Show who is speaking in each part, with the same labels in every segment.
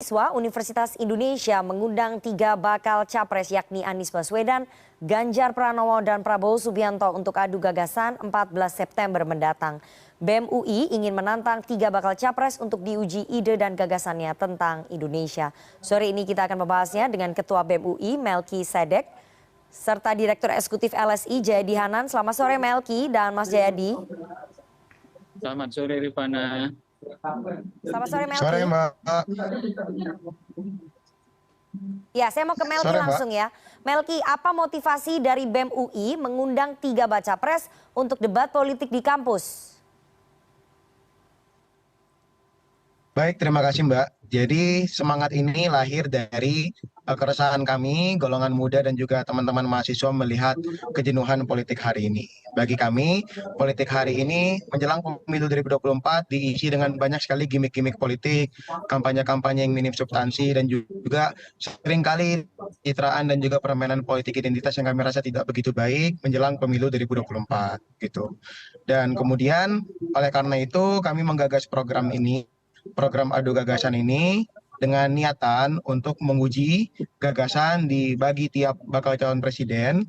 Speaker 1: Mahasiswa Universitas Indonesia mengundang 3 bakal capres yakni Anies Baswedan, Ganjar Pranowo, dan Prabowo Subianto untuk adu gagasan 14 September mendatang. BEM UI ingin menantang 3 bakal capres untuk diuji ide dan gagasannya tentang Indonesia. Sore ini kita akan membahasnya dengan Ketua BEM UI Melki Sedek, serta Direktur Eksekutif LSI Jayadi Hanan. Selamat sore Melki dan Mas Jayadi.
Speaker 2: Selamat sore Rifana.
Speaker 1: Selamat sore Melki.
Speaker 3: Sore Mbak.
Speaker 1: Ya, saya mau ke Melki langsung ya. Melki, apa motivasi dari BEM UI mengundang 3 baca pres untuk debat politik di kampus?
Speaker 3: Baik, terima kasih Mbak. Jadi semangat ini lahir dari keresahan kami, golongan muda dan juga teman-teman mahasiswa melihat kejenuhan politik hari ini. Bagi kami, politik hari ini menjelang pemilu 2024 diisi dengan banyak sekali gimmick-gimmick politik, kampanye-kampanye yang minim substansi, dan juga seringkali citraan dan juga permainan politik identitas yang kami rasa tidak begitu baik menjelang pemilu 2024 gitu. Dan kemudian oleh karena itu kami menggagas program ini, program adu gagasan ini dengan niatan untuk menguji gagasan bagi tiap bakal calon presiden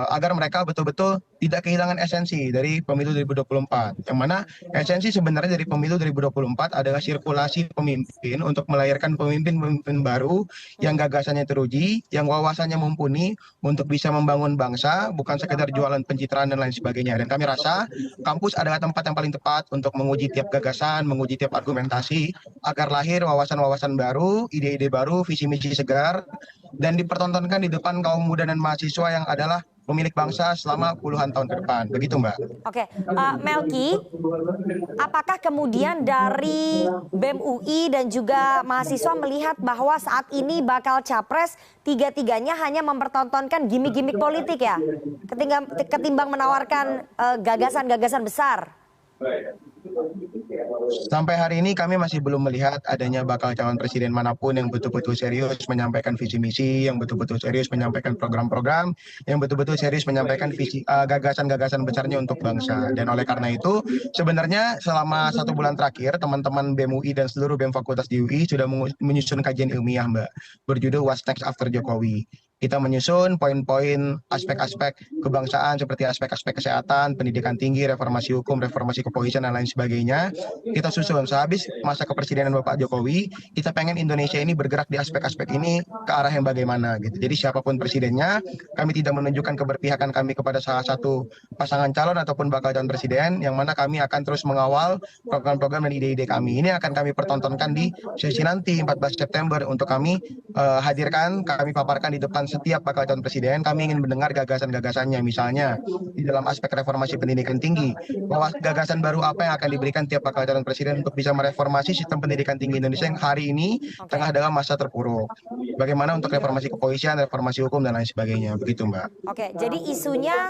Speaker 3: agar mereka betul-betul tidak kehilangan esensi dari pemilu 2024. Yang mana esensi sebenarnya dari pemilu 2024 adalah sirkulasi pemimpin untuk melahirkan pemimpin-pemimpin baru yang gagasannya teruji, yang wawasannya mumpuni untuk bisa membangun bangsa, bukan sekedar jualan pencitraan dan lain sebagainya. Dan kami rasa kampus adalah tempat yang paling tepat untuk menguji tiap gagasan, menguji tiap argumentasi, agar lahir wawasan-wawasan baru, ide-ide baru, visi misi segar, dan dipertontonkan di depan kaum muda dan mahasiswa yang adalah pemilik bangsa selama puluhan tahun ke depan. Begitu Mbak.
Speaker 1: Oke, Melki, apakah kemudian dari BEM UI dan juga mahasiswa melihat bahwa saat ini bakal capres tiga-tiganya hanya mempertontonkan gimmick-gimmick politik ya, ketimbang menawarkan gagasan-gagasan besar?
Speaker 3: Sampai hari ini kami masih belum melihat adanya bakal calon presiden manapun yang betul-betul serius menyampaikan visi misi, yang betul-betul serius menyampaikan program-program, yang betul-betul serius menyampaikan gagasan-gagasan besarnya untuk bangsa. Dan oleh karena itu sebenarnya selama 1 bulan terakhir teman-teman BEM UI dan seluruh BEM Fakultas di UI sudah menyusun kajian ilmiah Mbak, berjudul What's Next After Jokowi. Kita menyusun poin-poin aspek-aspek kebangsaan seperti aspek-aspek kesehatan, pendidikan tinggi, reformasi hukum, reformasi kepolisian, dan lain sebagainya. Kita susun sehabis masa kepresidenan Bapak Jokowi, kita pengen Indonesia ini bergerak di aspek-aspek ini ke arah yang bagaimana gitu. Jadi siapapun presidennya, kami tidak menunjukkan keberpihakan kami kepada salah satu pasangan calon ataupun bakal calon presiden, yang mana kami akan terus mengawal program-program dan ide-ide kami. Ini akan kami pertontonkan di sesi nanti 14 September untuk kami hadirkan, kami paparkan di depan setiap bakal calon presiden. Kami ingin mendengar gagasan-gagasannya, misalnya di dalam aspek reformasi pendidikan tinggi, bahwa gagasan baru apa yang akan diberikan tiap bakal calon presiden untuk bisa mereformasi sistem pendidikan tinggi Indonesia yang hari ini tengah dalam masa terpuruk. Bagaimana untuk reformasi kepolisian, reformasi hukum, dan lain sebagainya. Begitu Mbak.
Speaker 1: Oke, jadi isunya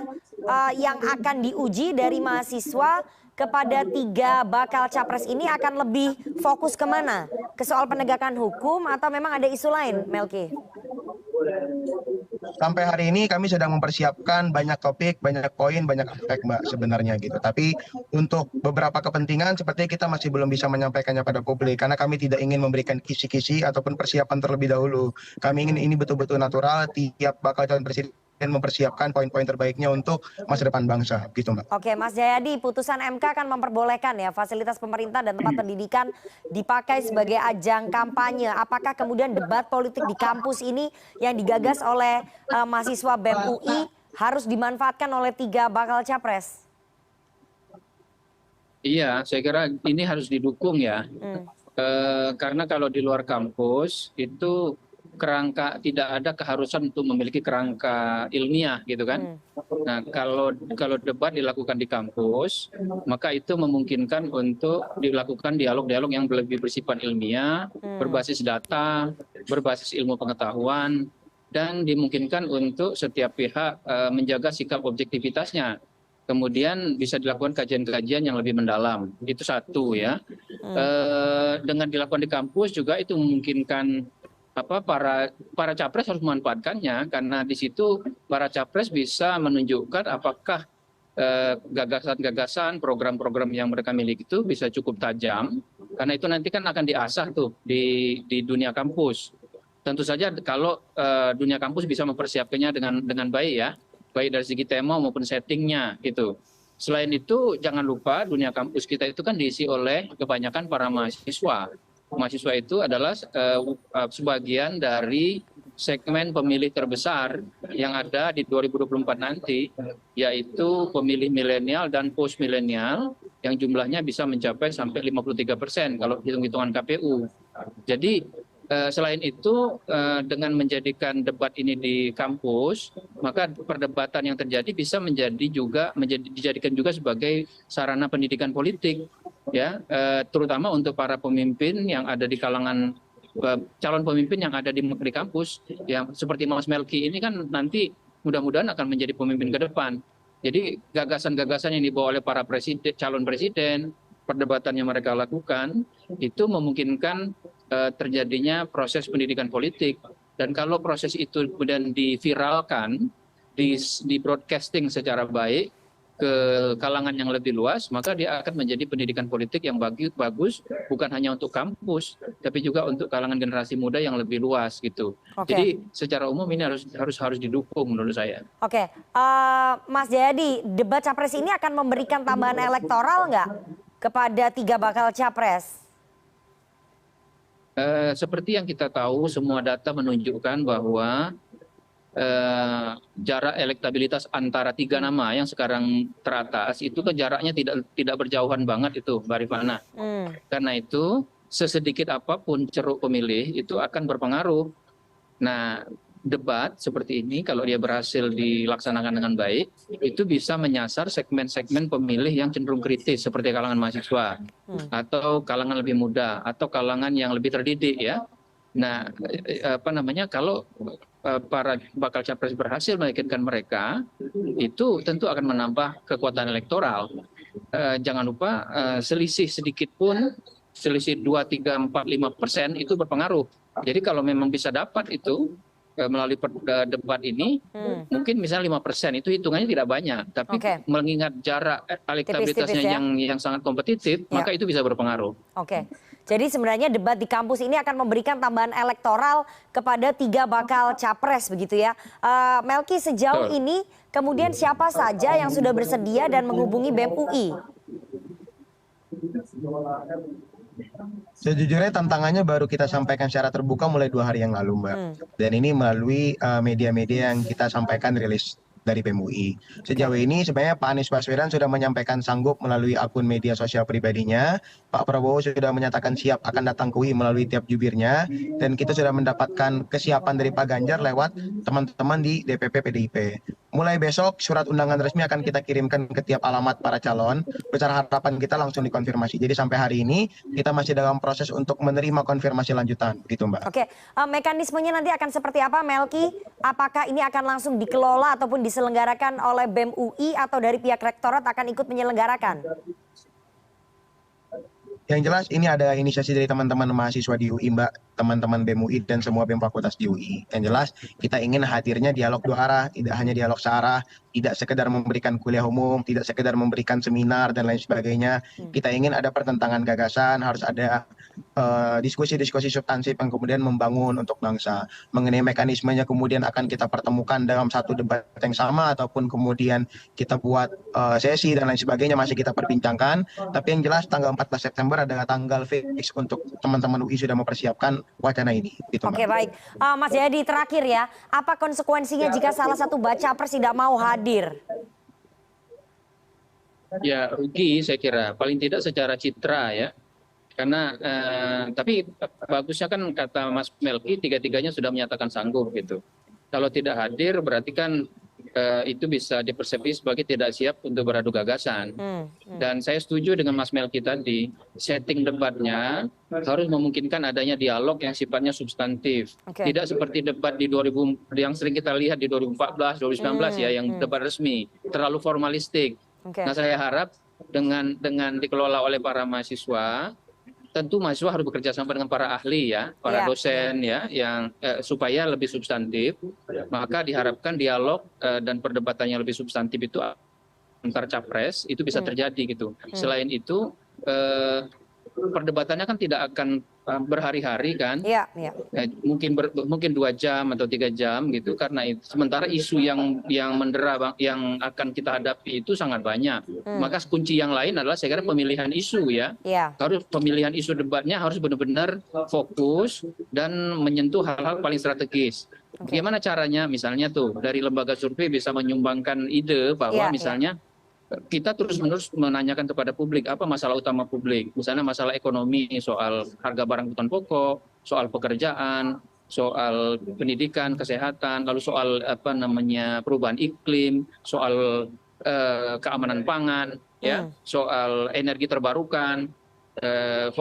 Speaker 1: yang akan diuji dari mahasiswa kepada 3 bakal capres ini akan lebih fokus kemana? Ke soal penegakan hukum atau memang ada isu lain, Melki?
Speaker 3: Sampai hari ini kami sedang mempersiapkan banyak topik, banyak poin, banyak aspek Mbak sebenarnya gitu. Tapi untuk beberapa kepentingan sepertinya kita masih belum bisa menyampaikannya pada publik karena kami tidak ingin memberikan kisi-kisi ataupun persiapan terlebih dahulu. Kami ingin ini betul-betul natural, tiap bakal calon presiden dan mempersiapkan poin-poin terbaiknya untuk masa depan bangsa, gitu Mbak.
Speaker 1: Oke, Mas Jayadi, putusan MK kan memperbolehkan ya fasilitas pemerintah dan tempat pendidikan dipakai sebagai ajang kampanye. Apakah kemudian debat politik di kampus ini yang digagas oleh mahasiswa BEM UI harus dimanfaatkan oleh 3 bakal capres?
Speaker 2: Iya, saya kira ini harus didukung ya. Karena kalau di luar kampus itu kerangka tidak ada keharusan untuk memiliki kerangka ilmiah gitu kan. Nah, kalau debat dilakukan di kampus, maka itu memungkinkan untuk dilakukan dialog-dialog yang lebih bersifat ilmiah, berbasis data, berbasis ilmu pengetahuan, dan dimungkinkan untuk setiap pihak menjaga sikap objektivitasnya. Kemudian bisa dilakukan kajian-kajian yang lebih mendalam. Itu satu ya. Dengan dilakukan di kampus juga itu memungkinkan para capres harus memanfaatkannya karena di situ para capres bisa menunjukkan apakah gagasan-gagasan, program-program yang mereka miliki itu bisa cukup tajam, karena itu nanti kan akan diasah tuh di dunia kampus. Tentu saja kalau dunia kampus bisa mempersiapkannya dengan baik ya, baik dari segi tema maupun settingnya gitu. Selain itu jangan lupa dunia kampus kita itu kan diisi oleh kebanyakan para mahasiswa. Mahasiswa itu adalah sebagian dari segmen pemilih terbesar yang ada di 2024 nanti, yaitu pemilih milenial dan post milenial yang jumlahnya bisa mencapai sampai 53% kalau hitung-hitungan KPU. Jadi selain itu dengan menjadikan debat ini di kampus, maka perdebatan yang terjadi bisa dijadikan juga sebagai sarana pendidikan politik, ya, terutama untuk para pemimpin yang ada di kalangan calon pemimpin yang ada di kampus, yang seperti Mas Melki ini kan nanti mudah-mudahan akan menjadi pemimpin ke depan. Jadi gagasan-gagasan yang dibawa oleh para calon presiden, perdebatan yang mereka lakukan, itu memungkinkan terjadinya proses pendidikan politik. Dan kalau proses itu kemudian diviralkan, di broadcasting secara baik ke kalangan yang lebih luas, maka dia akan menjadi pendidikan politik yang bagus, bukan hanya untuk kampus, tapi juga untuk kalangan generasi muda yang lebih luas gitu. Jadi secara umum ini harus didukung menurut saya.
Speaker 1: Oke, Mas Jayadi, debat capres ini akan memberikan tambahan elektoral nggak kepada 3 bakal capres?
Speaker 2: Seperti yang kita tahu, semua data menunjukkan bahwa jarak elektabilitas antara 3 nama yang sekarang teratas itu ke jaraknya tidak berjauhan banget itu, Mbak Rifana. Karena itu sesedikit apapun ceruk pemilih itu akan berpengaruh. Nah, debat seperti ini kalau dia berhasil dilaksanakan dengan baik, itu bisa menyasar segmen-segmen pemilih yang cenderung kritis seperti kalangan mahasiswa atau kalangan lebih muda atau kalangan yang lebih terdidik ya. Nah, kalau para bakal capres berhasil meyakinkan mereka, itu tentu akan menambah kekuatan elektoral. Jangan lupa selisih sedikit pun, selisih 2, 3, 4, 5% itu berpengaruh. Jadi kalau memang bisa dapat itu melalui debat ini, mungkin misalnya 5%, itu hitungannya tidak banyak. Tapi mengingat jarak elektabilitasnya yang sangat kompetitif, maka itu bisa berpengaruh.
Speaker 1: Oke. Jadi sebenarnya debat di kampus ini akan memberikan tambahan elektoral kepada 3 bakal capres begitu ya. Melki, sejauh ini kemudian siapa saja yang sudah bersedia dan menghubungi BEM UI?
Speaker 3: Sejujurnya tantangannya baru kita sampaikan secara terbuka mulai 2 hari yang lalu, Mbak. Dan ini melalui media-media yang kita sampaikan rilis dari BEM UI. Sejauh ini sebenarnya Pak Anies Baswedan sudah menyampaikan sanggup melalui akun media sosial pribadinya. Pak Prabowo sudah menyatakan siap akan datang ke UI melalui tiap jubirnya. Dan kita sudah mendapatkan kesiapan dari Pak Ganjar lewat teman-teman di DPP PDIP. Mulai besok surat undangan resmi akan kita kirimkan ke tiap alamat para calon. Besar harapan kita langsung dikonfirmasi. Jadi sampai hari ini kita masih dalam proses untuk menerima konfirmasi lanjutan, gitu Mbak.
Speaker 1: Oke, mekanismenya nanti akan seperti apa, Melki? Apakah ini akan langsung dikelola ataupun diselenggarakan oleh BEM UI atau dari pihak rektorat akan ikut menyelenggarakan?
Speaker 3: Yang jelas ini ada inisiasi dari teman-teman mahasiswa di UI, Mbak, teman-teman BEM UI dan semua BEM fakultas di UI. Yang jelas kita ingin hadirnya dialog 2 arah, tidak hanya dialog searah, tidak sekedar memberikan kuliah umum, tidak sekedar memberikan seminar dan lain sebagainya. Kita ingin ada pertentangan gagasan, harus ada diskusi-diskusi substansif yang kemudian membangun untuk bangsa. Mengenai mekanismenya kemudian akan kita pertemukan dalam satu debat yang sama ataupun kemudian kita buat sesi dan lain sebagainya masih kita perbincangkan. Tapi yang jelas tanggal 14 September adalah tanggal fix untuk teman-teman UI sudah mempersiapkan wacana ini. Gitu,
Speaker 1: Oke, baik. Mas Jayadi, terakhir ya, apa konsekuensinya jika salah satu baca pres tidak mau hadir?
Speaker 2: Ya rugi saya kira, paling tidak secara citra ya. Karena tapi bagusnya kan kata Mas Melki, 3-3-nya sudah menyatakan sanggup gitu. Kalau tidak hadir berarti kan itu bisa dipersepsi sebagai tidak siap untuk beradu gagasan. Dan saya setuju dengan Mas Melki tadi, setting debatnya harus memungkinkan adanya dialog yang sifatnya substantif. Tidak seperti debat di 2000 yang sering kita lihat di 2014, 2019 ya, yang debat resmi, terlalu formalistik. Nah, saya harap dengan dikelola oleh para mahasiswa, tentu mahasiswa harus bekerja sama dengan para ahli ya, para dosen ya, yang supaya lebih substantif. Maka diharapkan dialog dan perdebatannya lebih substantif itu antar capres itu bisa terjadi gitu. Selain itu perdebatannya kan tidak akan berhari-hari kan.
Speaker 1: Iya, iya.
Speaker 2: Mungkin 2 jam atau 3 jam gitu, karena itu sementara isu yang mendera yang akan kita hadapi itu sangat banyak. Maka kunci yang lain adalah saya kira pemilihan isu ya.
Speaker 1: Iya.
Speaker 2: Harus pemilihan isu debatnya harus benar-benar fokus dan menyentuh hal-hal paling strategis. Gimana caranya? Misalnya tuh dari lembaga survei bisa menyumbangkan ide bahwa misalnya kita terus-menerus menanyakan kepada publik apa masalah utama publik. Misalnya masalah ekonomi, soal harga barang kebutuhan pokok, soal pekerjaan, soal pendidikan, kesehatan, lalu soal perubahan iklim, soal keamanan pangan, ya, soal energi terbarukan,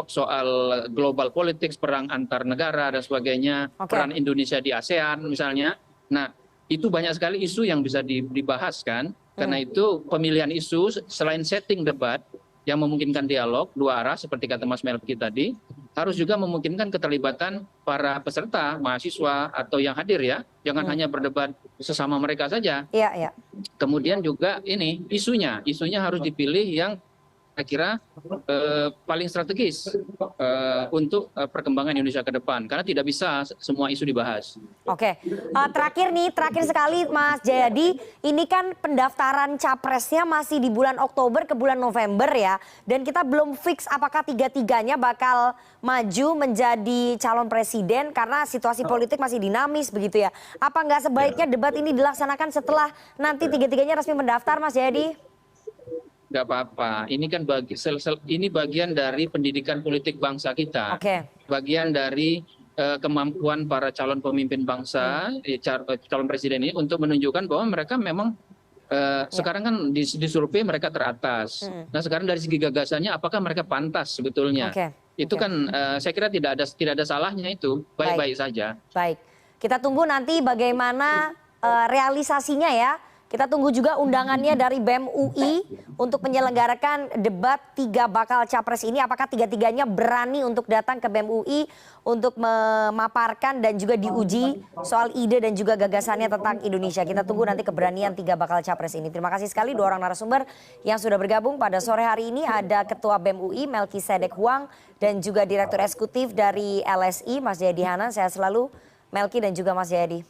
Speaker 2: soal global politics, perang antar negara dan sebagainya, peran Indonesia di ASEAN misalnya. Nah, itu banyak sekali isu yang bisa dibahas kan. Karena itu pemilihan isu selain setting debat yang memungkinkan dialog 2 arah seperti kata Mas Melki tadi, harus juga memungkinkan keterlibatan para peserta, mahasiswa atau yang hadir ya. Jangan hanya berdebat sesama mereka saja.
Speaker 1: Iya, iya.
Speaker 2: Kemudian juga ini isunya harus dipilih yang saya kira paling strategis untuk perkembangan Indonesia ke depan, karena tidak bisa semua isu dibahas.
Speaker 1: Oke, terakhir sekali Mas Jayadi, ini kan pendaftaran capresnya masih di bulan Oktober ke bulan November ya, dan kita belum fix apakah tiga-tiganya bakal maju menjadi calon presiden karena situasi politik masih dinamis begitu ya. Apa nggak sebaiknya debat ini dilaksanakan setelah nanti tiga-tiganya resmi mendaftar, Mas Jayadi?
Speaker 2: Nggak apa-apa, ini kan ini bagian dari pendidikan politik bangsa kita. Bagian dari kemampuan para calon pemimpin bangsa, calon presiden ini untuk menunjukkan bahwa mereka memang sekarang kan di survei mereka teratas. Nah sekarang dari segi gagasannya apakah mereka pantas sebetulnya? Itu kan saya kira tidak ada salahnya itu, baik-baik saja.
Speaker 1: Baik, kita tunggu nanti bagaimana realisasinya ya. Kita tunggu juga undangannya dari BEM UI untuk menyelenggarakan debat 3 bakal capres ini. Apakah tiga-tiganya berani untuk datang ke BEM UI untuk memaparkan dan juga diuji soal ide dan juga gagasannya tentang Indonesia. Kita tunggu nanti keberanian 3 bakal capres ini. Terima kasih sekali 2 orang narasumber yang sudah bergabung pada sore hari ini. Ada Ketua BEM UI Melkisedek Huang dan juga Direktur Eksekutif dari LSI Mas Jayadi Hanan. Sehat selalu Melki dan juga Mas Jayadi.